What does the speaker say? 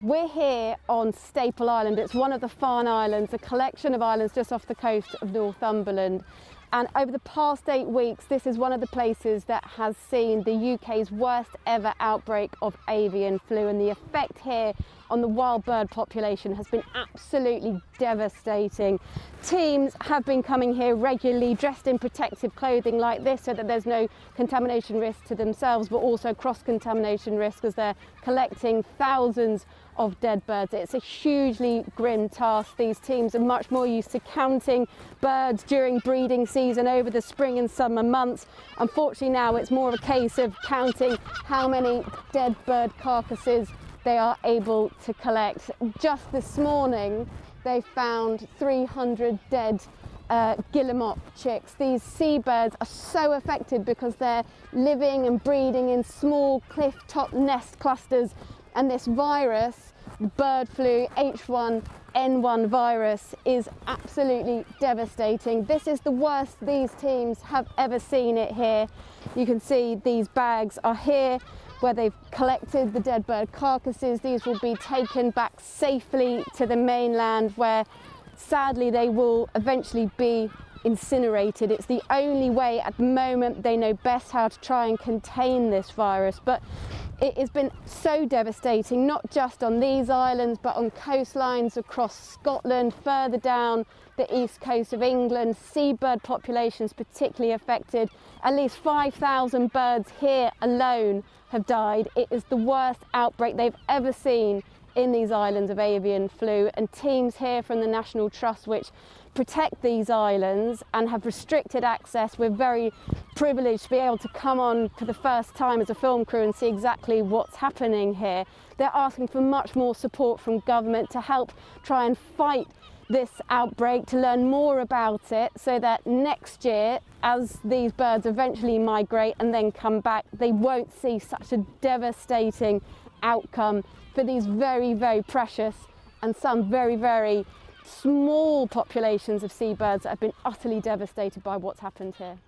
We're here on Staple Island. It's one of the Farne Islands, a collection of islands just off the coast of Northumberland. And over the past 8 weeks, this is one of the places that has seen the UK's worst ever outbreak of avian flu. And the effect here on the wild bird population has been absolutely devastating. Teams have been coming here regularly, dressed in protective clothing like this, so that there's no contamination risk to themselves, but also cross-contamination risk as they're collecting thousands of dead birds. It's a hugely grim task. These teams are much more used to counting birds during breeding season over the spring and summer months. Unfortunately now it's more of a case of counting how many dead bird carcasses they are able to collect. Just this morning they found 300 dead guillemot chicks. These seabirds are so affected because they're living and breeding in small cliff-top nest clusters, and this virus, bird flu H1N1 virus, is absolutely devastating. This is the worst these teams have ever seen it here. You can see these bags are here where they've collected the dead bird carcasses. These will be taken back safely to the mainland, where sadly they will eventually be incinerated. It's the only way at the moment they know best how to try and contain this virus. But it has been so devastating, not just on these islands, but on coastlines across Scotland, further down the east coast of England. Seabird populations particularly affected. At least 5,000 birds here alone have died. It is the worst outbreak they've ever seen in these islands of avian flu, and teams here from the National Trust, which protect these islands and have restricted access. We're very privileged to be able to come on for the first time as a film crew and see exactly what's happening here. They're asking for much more support from government to help try and fight this outbreak, to learn more about it, so that next year, as these birds eventually migrate and then come back, they won't see such a devastating outcome for these very, very precious and some very, very small populations of seabirds that have been utterly devastated by what's happened here.